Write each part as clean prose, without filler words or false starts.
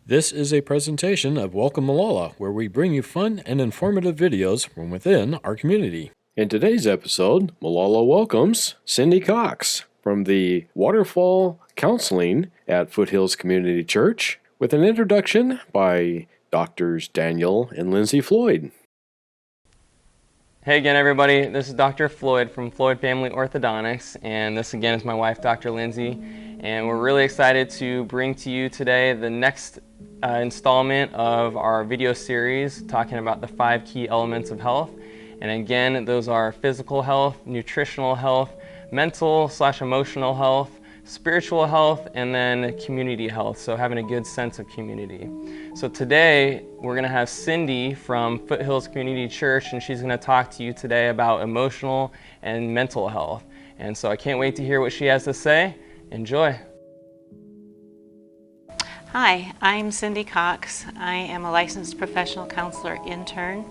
This is a presentation of Welcome Molalla, where we bring you fun and informative videos from within our community. In today's episode, Molalla welcomes Cindy Cox from the Waterfall Counseling at Foothills Community Church with an introduction by Doctors Daniel and Lindsay Floyd. Hey again, everybody. This is Dr. Floyd from Floyd Family Orthodontics, and this again is my wife, Dr. Lindsay, and we're really excited to bring to you today the next installment of our video series talking about the 5 key elements of health. And again, those are physical health, nutritional health, mental/emotional health, spiritual health, and then community health, so having a good sense of community. So today we're going to have Cindy from Foothills Community Church, and she's going to talk to you today about emotional and mental health. And so I can't wait to hear what she has to say. Enjoy. Hi, I'm Cindy Cox. I am a licensed professional counselor intern.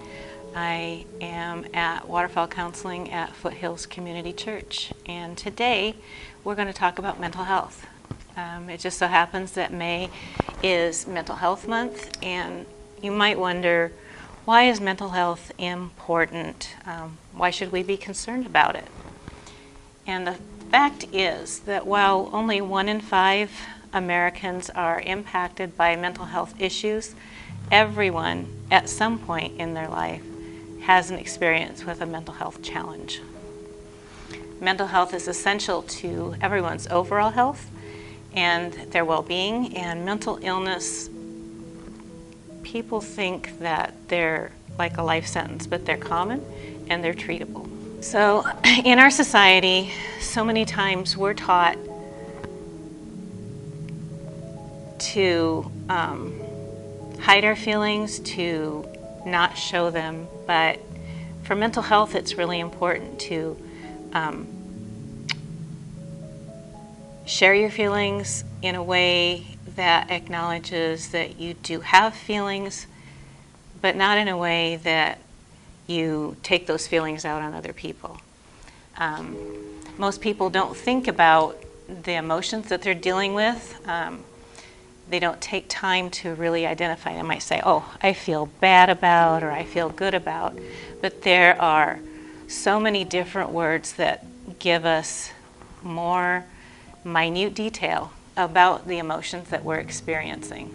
I am at Waterfall Counseling at Foothills Community Church, and today we're going to talk about mental health. It just so happens that May is Mental Health Month, and you might wonder, why is mental health important? Why should we be concerned about it? And the fact is that while only 1 in 5 Americans are impacted by mental health issues, everyone at some point in their life has an experience with a mental health challenge. Mental health is essential to everyone's overall health and their well-being, and mental illness, people think that they're like a life sentence, but they're common and they're treatable. So in our society, so many times we're taught to hide our feelings, to not show them, but for mental health it's really important to share your feelings in a way that acknowledges that you do have feelings, but not in a way that you take those feelings out on other people. Most people don't think about the emotions that they're dealing with. They don't take time to really identify. They might say, oh, I feel bad about, or I feel good about. But there are so many different words that give us more minute detail about the emotions that we're experiencing.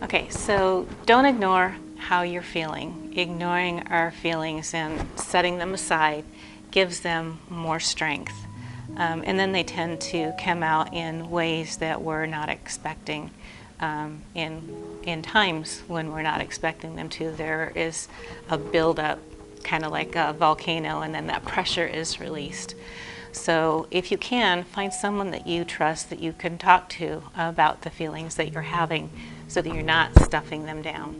Okay, so don't ignore how you're feeling. Ignoring our feelings and setting them aside gives them more strength. And then they tend to come out in ways that we're not expecting, in times when we're not expecting them to. There is a buildup, kind of like a volcano, and then that pressure is released. So if you can, find someone that you trust that you can talk to about the feelings that you're having so that you're not stuffing them down.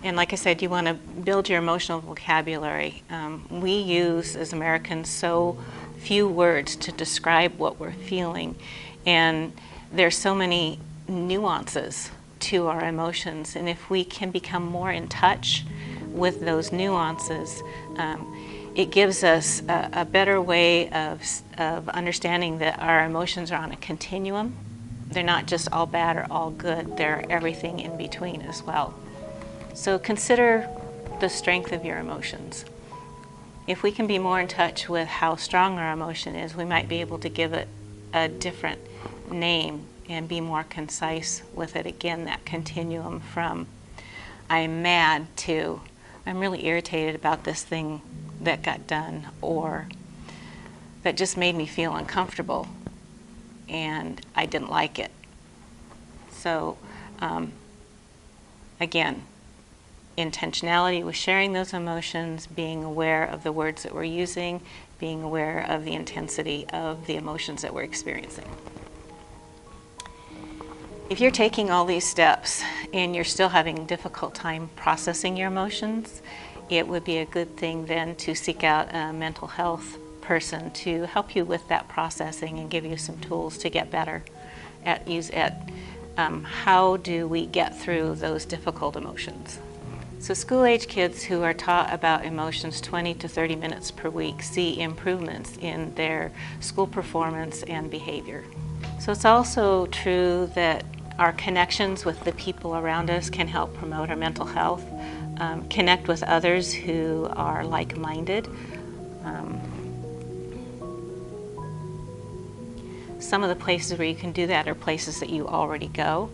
And like I said, you want to build your emotional vocabulary. We use, as Americans, so few words to describe what we're feeling. And there's so many nuances to our emotions. And if we can become more in touch with those nuances, it gives us a better way of understanding that our emotions are on a continuum. They're not just all bad or all good. They're everything in between as well. So consider the strength of your emotions. If we can be more in touch with how strong our emotion is, we might be able to give it a different name and be more concise with it. Again, that continuum from I'm mad to I'm really irritated about this thing that got done, or that just made me feel uncomfortable and I didn't like it. So again, intentionality with sharing those emotions, being aware of the words that we're using, being aware of the intensity of the emotions that we're experiencing. If you're taking all these steps and you're still having a difficult time processing your emotions, it would be a good thing then to seek out a mental health person to help you with that processing and give you some tools to get better at how do we get through those difficult emotions. So school-age kids who are taught about emotions 20 to 30 minutes per week see improvements in their school performance and behavior. So it's also true that our connections with the people around us can help promote our mental health. Connect with others who are like-minded. Some of the places where you can do that are places that you already go.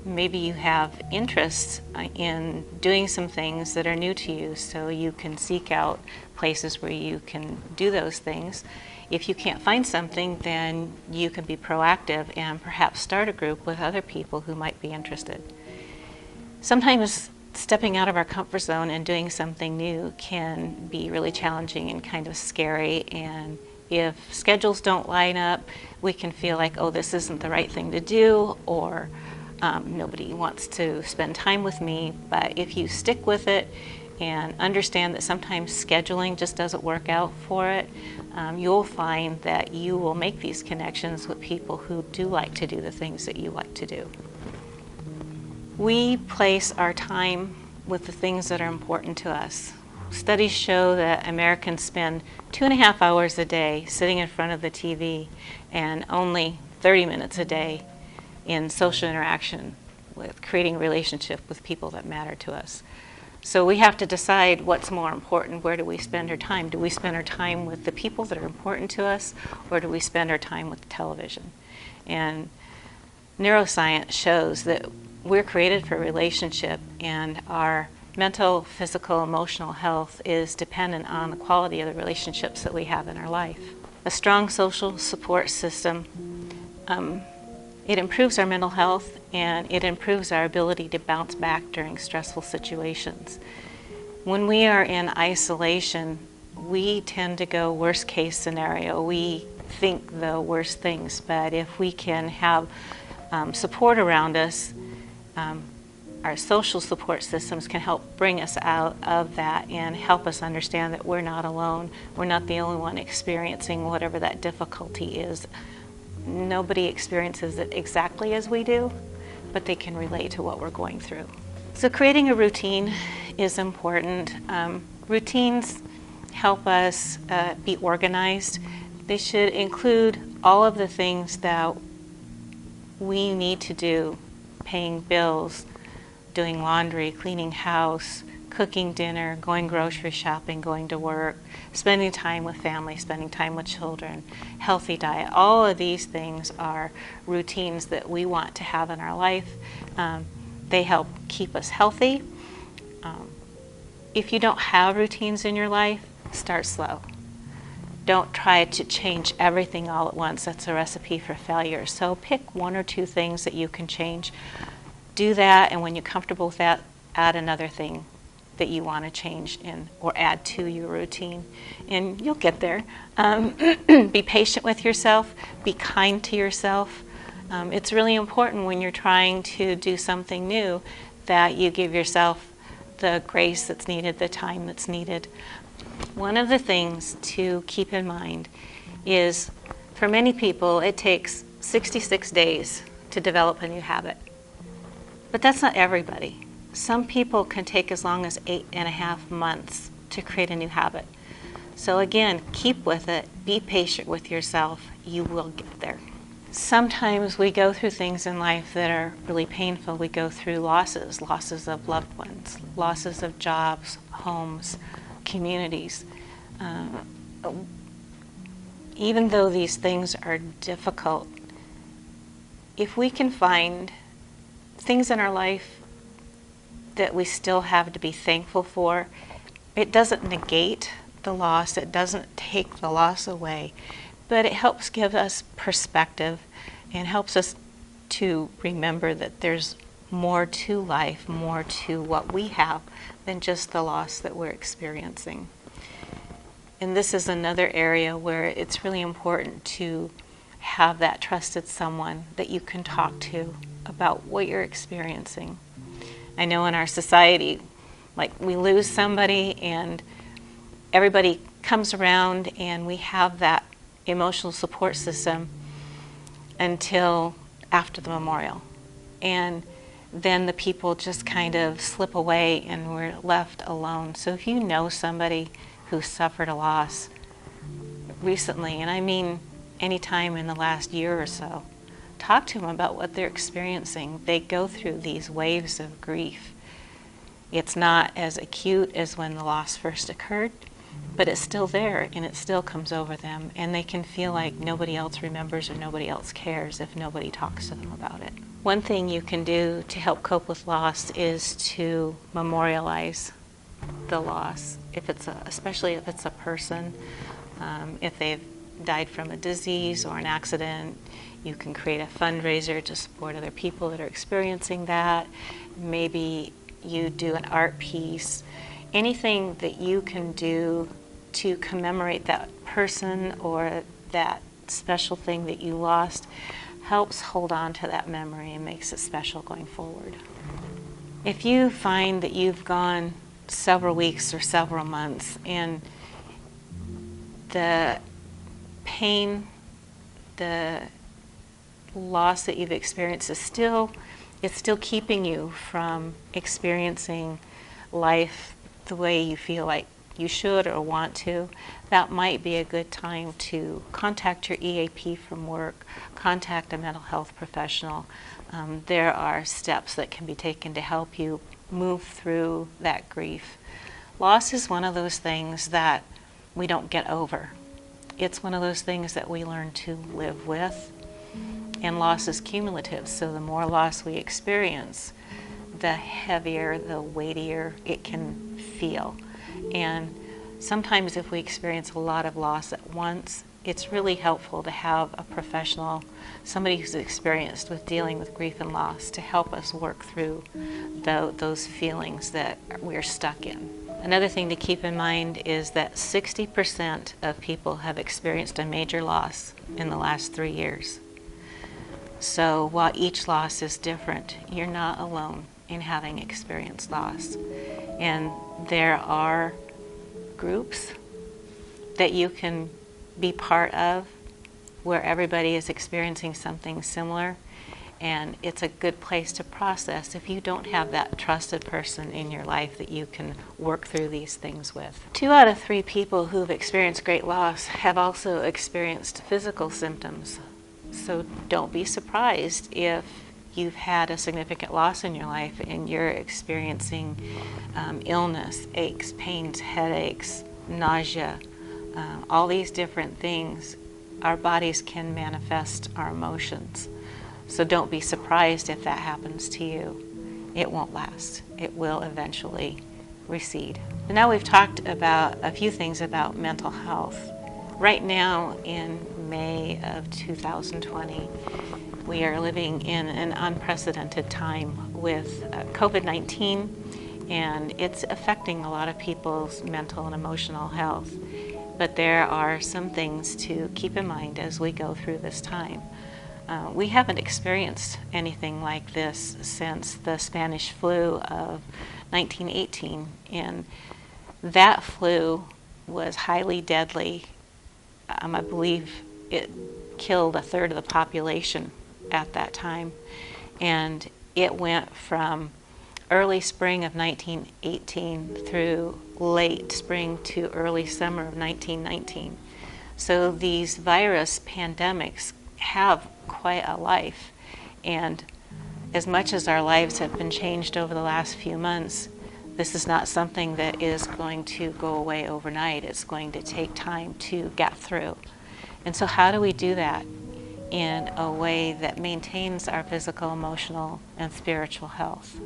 Maybe you have interests in doing some things that are new to you, so you can seek out places where you can do those things. If you can't find something, then you can be proactive and perhaps start a group with other people who might be interested. Sometimes stepping out of our comfort zone and doing something new can be really challenging and kind of scary, and if schedules don't line up, we can feel like, oh, this isn't the right thing to do, or nobody wants to spend time with me. But if you stick with it and understand that sometimes scheduling just doesn't work out for it, you'll find that you will make these connections with people who do like to do the things that you like to do. We place our time with the things that are important to us. Studies show that Americans spend 2.5 hours a day sitting in front of the TV and only 30 minutes a day in social interaction with creating a relationship with people that matter to us. So we have to decide what's more important. Where do we spend our time? Do we spend our time with the people that are important to us, or do we spend our time with television? And neuroscience shows that we're created for relationship, and our mental, physical, emotional health is dependent on the quality of the relationships that we have in our life. A strong social support system, it improves our mental health, and it improves our ability to bounce back during stressful situations. When we are in isolation, we tend to go worst case scenario. We think the worst things, but if we can have support around us, our social support systems can help bring us out of that and help us understand that we're not alone. We're not the only one experiencing whatever that difficulty is. Nobody experiences it exactly as we do, but they can relate to what we're going through. So creating a routine is important. Routines help us be organized. They should include all of the things that we need to do: paying bills, doing laundry, cleaning house, cooking dinner, going grocery shopping, going to work, spending time with family, spending time with children, healthy diet. All of these things are routines that we want to have in our life. They help keep us healthy. If you don't have routines in your life, start slow. Don't try to change everything all at once. That's a recipe for failure. So pick 1 or 2 things that you can change. Do that, and when you're comfortable with that, add another thing that you want to change or add to your routine, and you'll get there. Be patient with yourself. Be kind to yourself. It's really important when you're trying to do something new that you give yourself the grace that's needed, the time that's needed. One of the things to keep in mind is, for many people, it takes 66 days to develop a new habit. But that's not everybody. Some people can take as long as 8.5 months to create a new habit. So again, keep with it. Be patient with yourself. You will get there. Sometimes we go through things in life that are really painful. We go through losses of loved ones, losses of jobs, homes, communities. Even though these things are difficult, if we can find things in our life that we still have to be thankful for, it doesn't negate the loss, it doesn't take the loss away, but it helps give us perspective and helps us to remember that there's more to life, more to what we have than just the loss that we're experiencing. And this is another area where it's really important to have that trusted someone that you can talk to about what you're experiencing. I know in our society, like, we lose somebody and everybody comes around and we have that emotional support system until after the memorial. And then the people just kind of slip away and we're left alone. So if you know somebody who suffered a loss recently, and I mean any time in the last year or so, talk to them about what they're experiencing. They go through these waves of grief. It's not as acute as when the loss first occurred, but it's still there and it still comes over them, and they can feel like nobody else remembers or nobody else cares if nobody talks to them about it. One thing you can do to help cope with loss is to memorialize the loss, especially if it's a person. If they've died from a disease or an accident, you can create a fundraiser to support other people that are experiencing that. Maybe you do an art piece. Anything that you can do to commemorate that person or that special thing that you lost helps hold on to that memory and makes it special going forward. If you find that you've gone several weeks or several months and the pain, the loss that you've experienced is still keeping you from experiencing life the way you feel like you should or want to, that might be a good time to contact your EAP from work, contact a mental health professional. There are steps that can be taken to help you move through that grief. Loss is one of those things that we don't get over. It's one of those things that we learn to live with, and loss is cumulative, so the more loss we experience, the heavier, the weightier it can feel. And sometimes if we experience a lot of loss at once, it's really helpful to have a professional, somebody who's experienced with dealing with grief and loss, to help us work through those feelings that we're stuck in. Another thing to keep in mind is that 60% of people have experienced a major loss in the last 3 years. So while each loss is different, you're not alone in having experienced loss. And there are groups that you can be part of where everybody is experiencing something similar, and it's a good place to process if you don't have that trusted person in your life that you can work through these things with. 2 out of 3 people who've experienced great loss have also experienced physical symptoms. So don't be surprised if you've had a significant loss in your life and you're experiencing illness, aches, pains, headaches, nausea, all these different things. Our bodies can manifest our emotions. So don't be surprised if that happens to you. It won't last. It will eventually recede. And now we've talked about a few things about mental health. Right now in May of 2020, we are living in an unprecedented time with COVID-19, and it's affecting a lot of people's mental and emotional health. But there are some things to keep in mind as we go through this time. We haven't experienced anything like this since the Spanish flu of 1918, and that flu was highly deadly. I believe it killed a third of the population at that time, and it went from early spring of 1918 through late spring to early summer of 1919. So these virus pandemics have quite a life, and as much as our lives have been changed over the last few months, this is not something that is going to go away overnight. It's going to take time to get through. And so how do we do that in a way that maintains our physical, emotional, and spiritual health?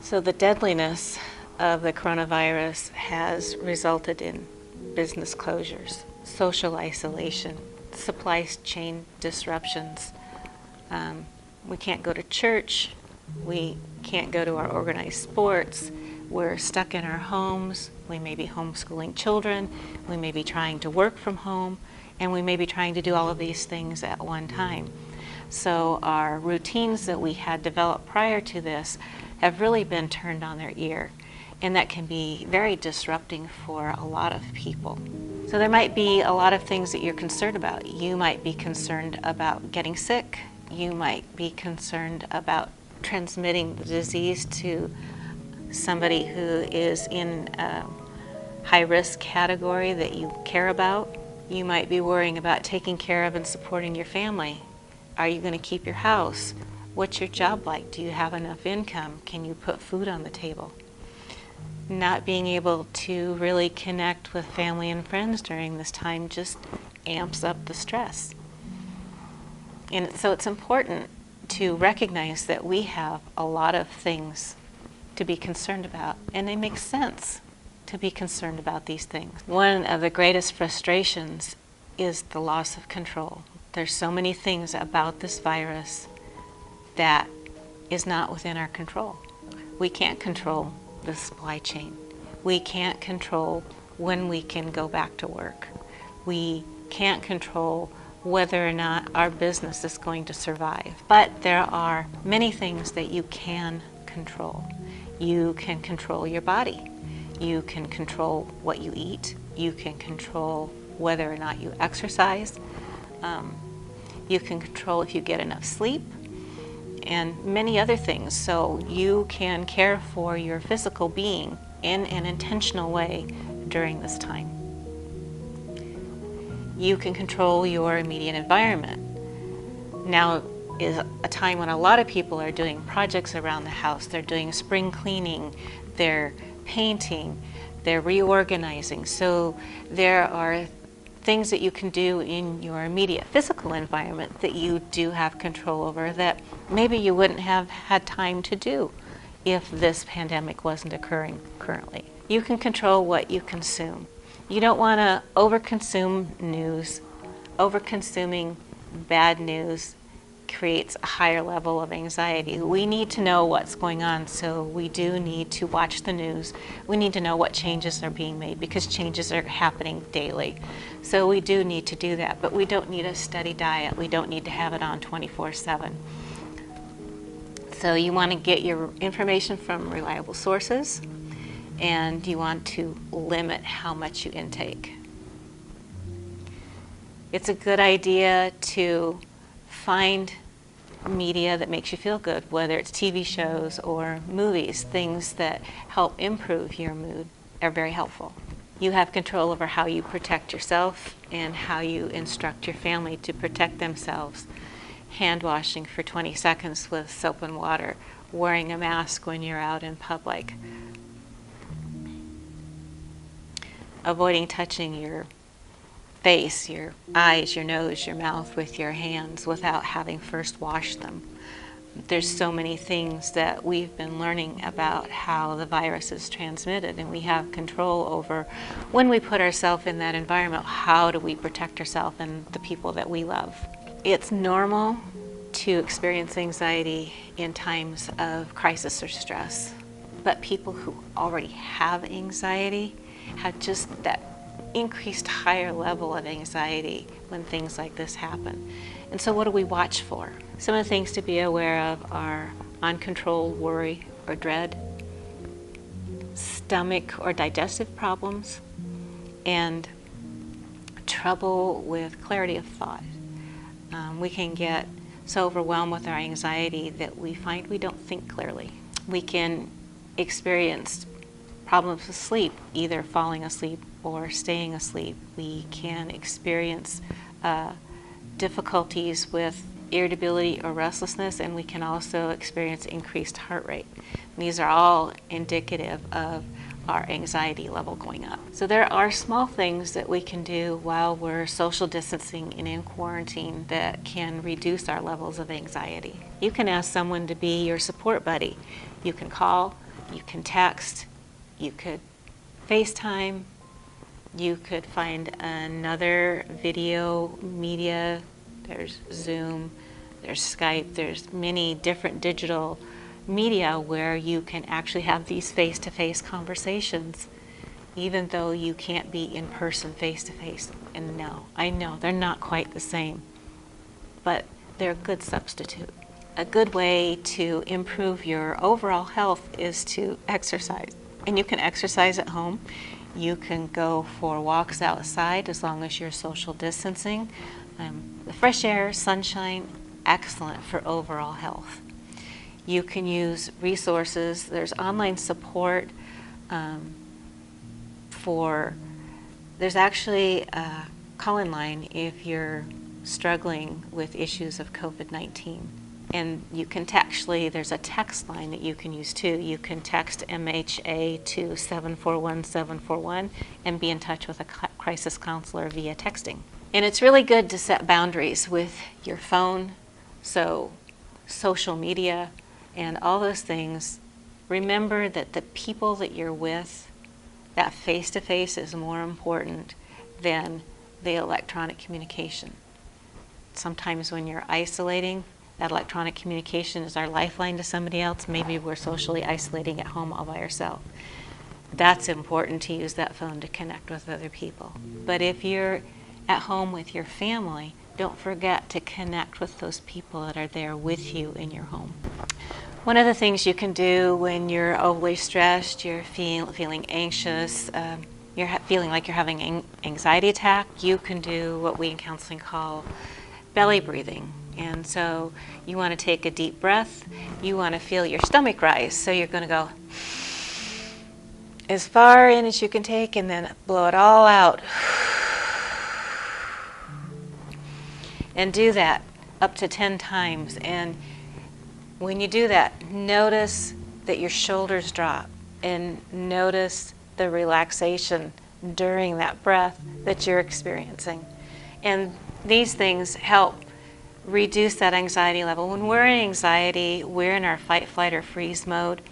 So the deadliness of the coronavirus has resulted in business closures, social isolation, supply chain disruptions. We can't go to church. We can't go to our organized sports. We're stuck in our homes. We may be homeschooling children. We may be trying to work from home. And we may be trying to do all of these things at one time. So our routines that we had developed prior to this have really been turned on their ear. And that can be very disrupting for a lot of people. So there might be a lot of things that you're concerned about. You might be concerned about getting sick. You might be concerned about transmitting the disease to somebody who is in a high-risk category that you care about. You might be worrying about taking care of and supporting your family Are you going to keep your house? What's your job like? Do you have enough income? Can you put food on the table? Not being able to really connect with family and friends during this time just amps up the stress. And so it's important to recognize that we have a lot of things to be concerned about, and it makes sense to be concerned about these things. One of the greatest frustrations is the loss of control. There's so many things about this virus that is not within our control. We can't control the supply chain. We can't control when we can go back to work. We can't control whether or not our business is going to survive. But there are many things that you can control. You can control your body. You can control what you eat. You can control whether or not you exercise. You can control if you get enough sleep, and many other things. So you can care for your physical being in an intentional way during this time. You can control your immediate environment. Now is a time when a lot of people are doing projects around the house. They're doing spring cleaning, they're painting, they're reorganizing. So there are things that you can do in your immediate physical environment that you do have control over that maybe you wouldn't have had time to do if this pandemic wasn't occurring currently. You can control what you consume. You don't want to overconsume news. Overconsuming bad news creates a higher level of anxiety. We need to know what's going on, so we do need to watch the news. We need to know what changes are being made because changes are happening daily. So we do need to do that, but we don't need a steady diet. We don't need to have it on 24/7. So you want to get your information from reliable sources, and you want to limit how much you intake. It's a good idea to find media that makes you feel good, whether it's TV shows or movies. Things that help improve your mood are very helpful. You have control over how you protect yourself and how you instruct your family to protect themselves. Hand washing for 20 seconds with soap and water, wearing a mask when you're out in public, avoiding touching your face, your eyes, your nose, your mouth with your hands without having first washed them. There's so many things that we've been learning about how the virus is transmitted, and we have control over when we put ourselves in that environment, how do we protect ourselves and the people that we love. It's normal to experience anxiety in times of crisis or stress, but people who already have anxiety have just that increased higher level of anxiety when things like this happen. And so what do we watch for? Some of the things to be aware of are uncontrolled worry or dread, stomach or digestive problems, and trouble with clarity of thought. We can get so overwhelmed with our anxiety that we find we don't think clearly. We can experience problems with sleep, either falling asleep or staying asleep. We can experience difficulties with irritability or restlessness, and we can also experience increased heart rate. These are all indicative of our anxiety level going up. So there are small things that we can do while we're social distancing and in quarantine that can reduce our levels of anxiety. You can ask someone to be your support buddy. You can call, you can text, you could FaceTime, you could find another video media. There's Zoom, there's Skype, there's many different digital media where you can actually have these face-to-face conversations, even though you can't be in person face-to-face. And no, I know they're not quite the same, but they're a good substitute. A good way to improve your overall health is to exercise. And you can exercise at home. You can go for walks outside as long as you're social distancing. The fresh air, sunshine, excellent for overall health. You can use resources. There's online support there's actually a call-in line if you're struggling with issues of COVID-19. And you can there's a text line that you can use too. You can text MHA to 741-741 and be in touch with a crisis counselor via texting. And it's really good to set boundaries with your phone, so social media and all those things. Remember that the people that you're with, that face-to-face is more important than the electronic communication. Sometimes when you're isolating, that electronic communication is our lifeline to somebody else. Maybe we're socially isolating at home all by ourselves. That's important to use that phone to connect with other people. But if you're at home with your family, don't forget to connect with those people that are there with you in your home. One of the things you can do when you're overly stressed, you're feeling anxious, you're feeling like you're having an anxiety attack, you can do what we in counseling call belly breathing. And so you want to take a deep breath. You want to feel your stomach rise. So you're going to go as far in as you can take and then blow it all out. And do that up to 10 times. And when you do that, notice that your shoulders drop and notice the relaxation during that breath that you're experiencing. And these things help reduce that anxiety level. When we're in anxiety, we're in our fight, flight, or freeze mode,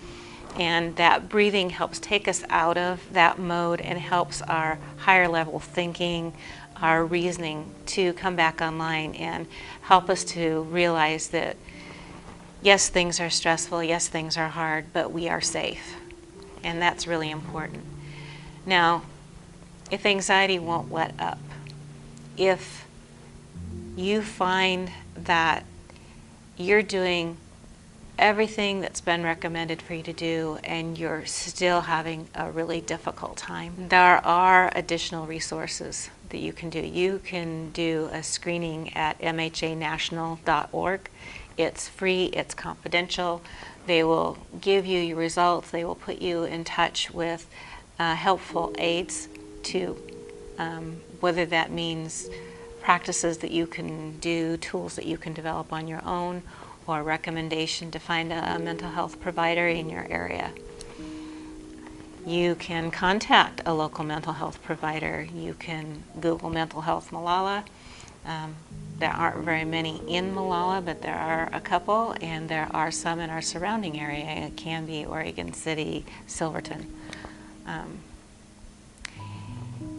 and that breathing helps take us out of that mode and helps our higher level thinking, our reasoning to come back online and help us to realize that yes, things are stressful, yes, things are hard, but we are safe, and that's really important. Now, if anxiety won't let up, if you find that you're doing everything that's been recommended for you to do and you're still having a really difficult time, there are additional resources that you can do. You can do a screening at mhanational.org. It's free, it's confidential. They will give you your results. They will put you in touch with helpful aids to whether that means practices that you can do, tools that you can develop on your own, or a recommendation to find a mental health provider in your area. You can contact a local mental health provider. You can Google Mental Health Molalla. There aren't very many in Molalla, but there are a couple, and there are some in our surrounding area, Canby, Oregon City, Silverton.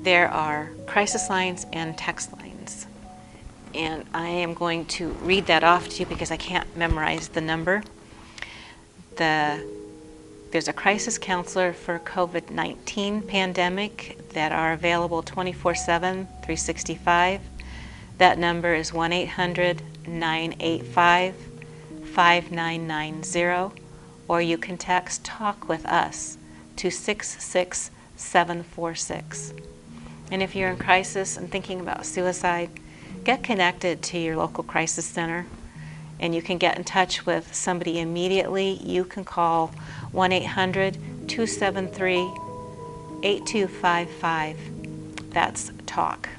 There are crisis lines and text lines. And I am going to read that off to you because I can't memorize the number. There's a crisis counselor for COVID-19 pandemic that are available 24/7, 365. That number is 1-800-985-5990, or you can text Talk With Us to 66746. And if you're in crisis and thinking about suicide, get connected to your local crisis center, and you can get in touch with somebody immediately. You can call 1-800-273-8255. That's TALK.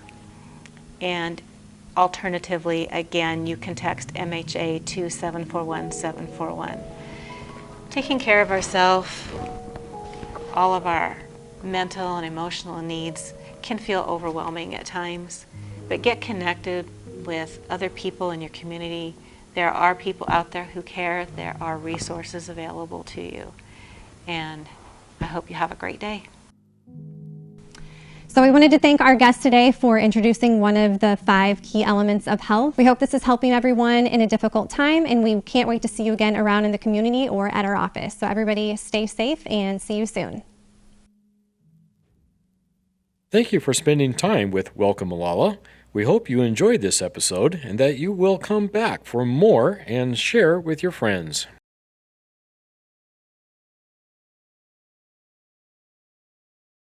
And alternatively, again, you can text MHA to 741-741. Taking care of ourselves, all of our mental and emotional needs can feel overwhelming at times, but get connected with other people in your community. There are people out there who care. There are resources available to you. And I hope you have a great day. So we wanted to thank our guest today for introducing one of the 5 key elements of health. We hope this is helping everyone in a difficult time, and we can't wait to see you again around in the community or at our office. So everybody stay safe and see you soon. Thank you for spending time with Welcome Molalla. We hope you enjoyed this episode and that you will come back for more and share with your friends.